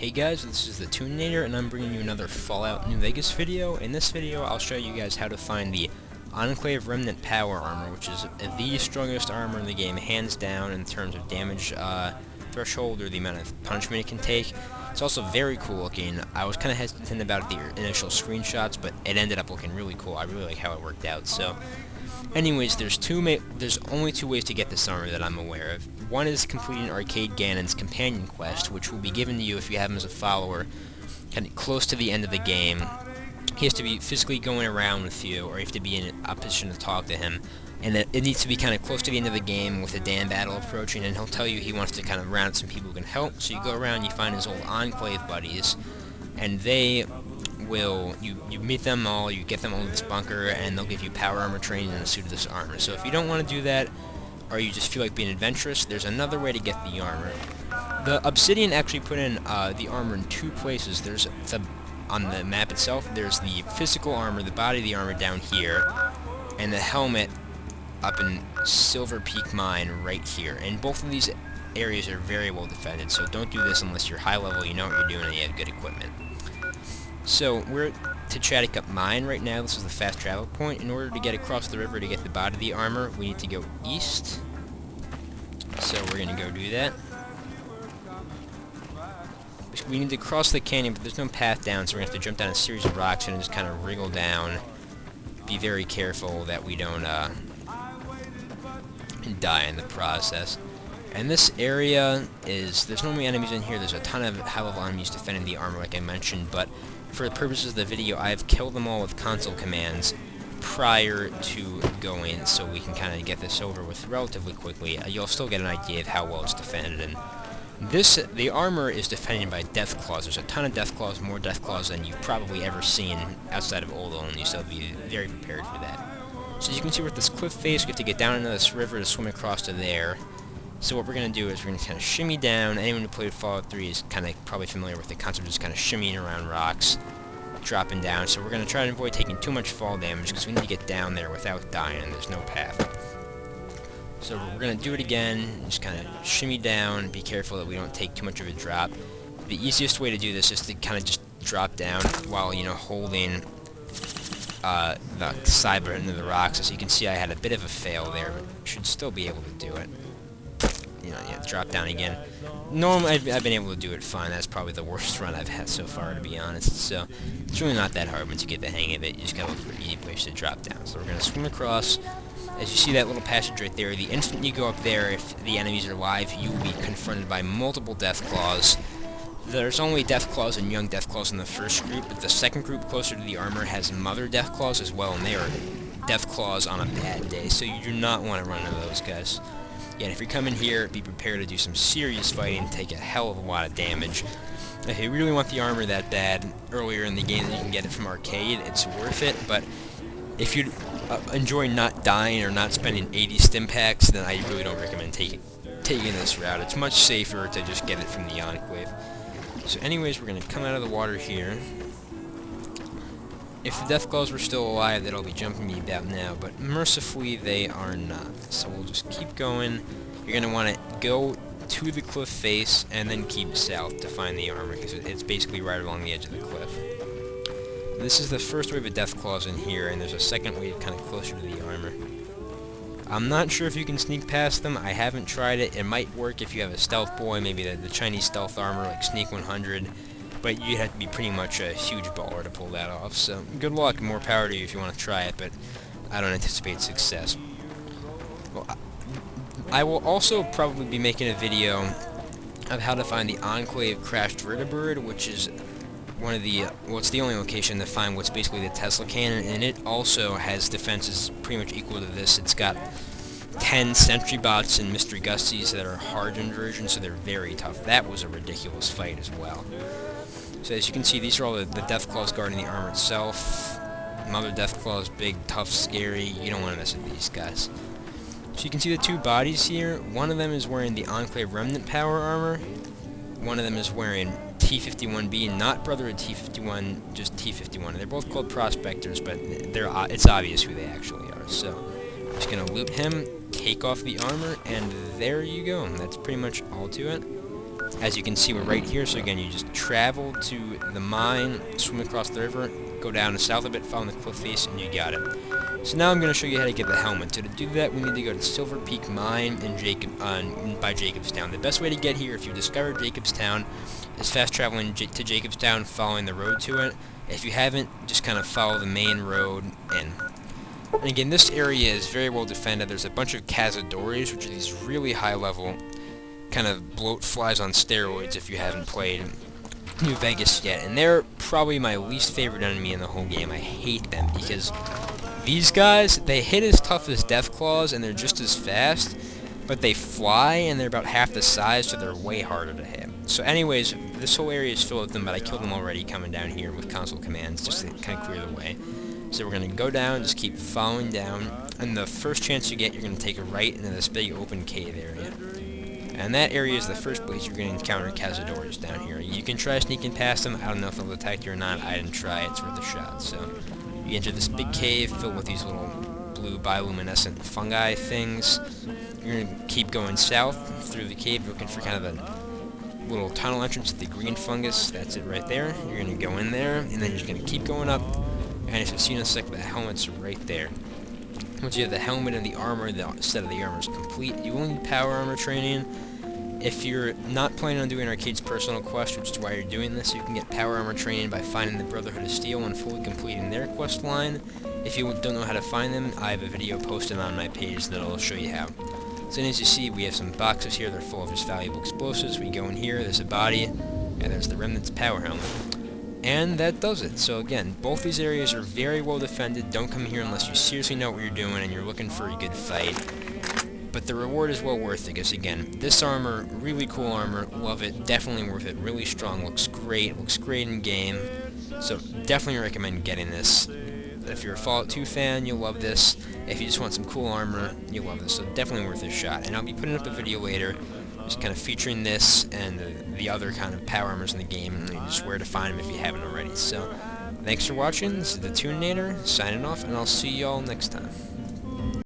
Hey guys, this is the Tuninator, and I'm bringing you another Fallout New Vegas video. In this video, I'll show you guys how to find the Enclave Remnant Power Armor, which is the strongest armor in the game, hands down, in terms of damage threshold or the amount of punishment it can take. It's also very cool looking. I was kind of hesitant about the initial screenshots, but it ended up looking really cool. I really like how it worked out. So, anyways, there's only two ways to get this armor that I'm aware of. One is completing Arcade Gannon's companion quest, which will be given to you if you have him as a follower, kind of close to the end of the game. He has to be physically going around with you, or you have to be in a position to talk to him. And it needs to be kind of close to the end of the game with a damn battle approaching, and he'll tell you he wants to kind of round some people who can help. So you go around, you find his old Enclave buddies, and they will, you meet them all, you get them all to this bunker, and they'll give you power armor training and a suit of this armor. So if you don't want to do that, or you just feel like being adventurous, there's another way to get the armor. The Obsidian actually put in the armor in two places. There's on the map itself, there's the physical armor, the body of the armor down here, and the helmet up in Silver Peak Mine right here. And both of these areas are very well defended, so don't do this unless you're high level, you know what you're doing, and you have good equipment. So we're to Chatticup Mine right now. This is the fast travel point. In order to get across the river to get the body of the armor, we need to go east. So we're going to go do that. We need to cross the canyon, but there's no path down, so we're going to have to jump down a series of rocks and just kind of wriggle down. Be very careful that we don't die in the process. And this area is, there's normally enemies in here. There's a ton of high-level enemies defending the armor, like I mentioned, but for the purposes of the video, I've killed them all with console commands prior to going, so we can kind of get this over with relatively quickly. You'll still get an idea of how well it's defended. And the armor is defended by death claws. There's a ton of death claws, more death claws than you've probably ever seen outside of Old only, so be very prepared for that. So as you can see, we're at this cliff face. We have to get down into this river to swim across to there. So what we're going to do is we're going to kind of shimmy down. Anyone who played Fallout 3 is kind of probably familiar with the concept of just kind of shimmying around rocks, dropping down. So we're going to try to avoid taking too much fall damage because we need to get down there without dying. There's no path. So we're going to do it again. Just kind of shimmy down. Be careful that we don't take too much of a drop. The easiest way to do this is to kind of just drop down while, you know, holding the side button of the rocks. As you can see, I had a bit of a fail there, but should still be able to do it. You know, yeah, drop down again. Normally, I've been able to do it fine. That's probably the worst run I've had so far, to be honest. So, it's really not that hard once you get the hang of it. You just gotta look for easy place to drop down. So we're gonna swim across. As you see that little passage right there, the instant you go up there, if the enemies are alive, you will be confronted by multiple death claws. There's only death claws and young death claws in the first group, but the second group closer to the armor has mother death claws as well, and they are death claws on a bad day, so you do not want to run into those guys. Yeah, and if you come in here, be prepared to do some serious fighting, take a hell of a lot of damage. If you really want the armor that bad, earlier in the game you can get it from Arcade, it's worth it, but if you enjoy not dying or not spending 80 stim packs, then I really don't recommend taking this route. It's much safer to just get it from the Enclave. So anyways, we're going to come out of the water here. If the death claws were still alive, they'll be jumping me about now, but mercifully they are not. So we'll just keep going. You're going to want to go to the cliff face and then keep south to find the armor, because it's basically right along the edge of the cliff. This is the first wave of death claws in here, and there's a second wave kind of closer to the armor. I'm not sure if you can sneak past them. I haven't tried it. It might work if you have a stealth boy, maybe the Chinese stealth armor like Sneak 100. But you'd have to be pretty much a huge baller to pull that off. So good luck and more power to you if you want to try it, but I don't anticipate success. Well, I will also probably be making a video of how to find the Enclave crashed vertibird, which is one of the, well, it's the only location to find what's basically the Tesla cannon, and it also has defenses pretty much equal to this. It's got 10 sentry bots and mystery gusties that are hardened versions, so they're very tough. That was a ridiculous fight as well. So as you can see, these are all the death claws guarding the armor itself. Mother death claws, big, tough, scary. You don't want to mess with these guys. So you can see the two bodies here. One of them is wearing the Enclave Remnant Power Armor. One of them is wearing T-51B, not Brotherhood T-51, just T-51. They're both called Prospectors, but it's obvious who they actually are. So I'm just going to loot him, take off the armor, and there you go. That's pretty much all to it. As you can see, we're right here, so again, you just travel to the mine, swim across the river, go down south a bit, follow the cliff face, and you got it. So now I'm going to show you how to get the helmet. So to do that, we need to go to Silver Peak Mine in by Jacobstown. The best way to get here, if you discover Jacobstown, is fast traveling to Jacobstown, following the road to it. If you haven't, just kind of follow the main road in. And again, this area is very well defended. There's a bunch of cazadores, which are these really high-level kind of bloat flies on steroids if you haven't played New Vegas yet. And they're probably my least favorite enemy in the whole game. I hate them because these guys, they hit as tough as Deathclaws and they're just as fast, but they fly and they're about half the size, so they're way harder to hit. So anyways, this whole area is filled with them, but I killed them already coming down here with console commands just to kind of clear the way. So we're going to go down, just keep following down, and the first chance you get, you're going to take a right into this big open cave area. And that area is the first place you're going to encounter cazadores down here. You can try sneaking past them. I don't know if they'll detect you or not. I didn't try. It's worth a shot. So you enter this big cave filled with these little blue bioluminescent fungi things. You're going to keep going south through the cave, looking for kind of a little tunnel entrance to the green fungus. That's it right there. You're going to go in there, and then you're just going to keep going up. And if you've seen a sec, the helmet's right there. Once you have the helmet and the armor, the set of the armor is complete. You will need power armor training. If you're not planning on doing Arcade's personal quest, which is why you're doing this, you can get power armor training by finding the Brotherhood of Steel and fully completing their quest line. If you don't know how to find them, I have a video posted on my page that'll show you how. So as you see, we have some boxes here. They're full of just valuable explosives. We go in here, there's a body, and there's the Remnant's power helmet. And that does it. So again, both these areas are very well defended. Don't come here unless you seriously know what you're doing and you're looking for a good fight. But the reward is well worth it, because again, this armor, really cool armor, love it, definitely worth it, really strong, looks great in game. So definitely recommend getting this. If you're a Fallout 2 fan, you'll love this. If you just want some cool armor, you'll love this. So definitely worth a shot. And I'll be putting up a video later just kind of featuring this and the other kind of power armors in the game, and just where to find them if you haven't already. So, thanks for watching. This is the Tuninator, signing off, and I'll see y'all next time.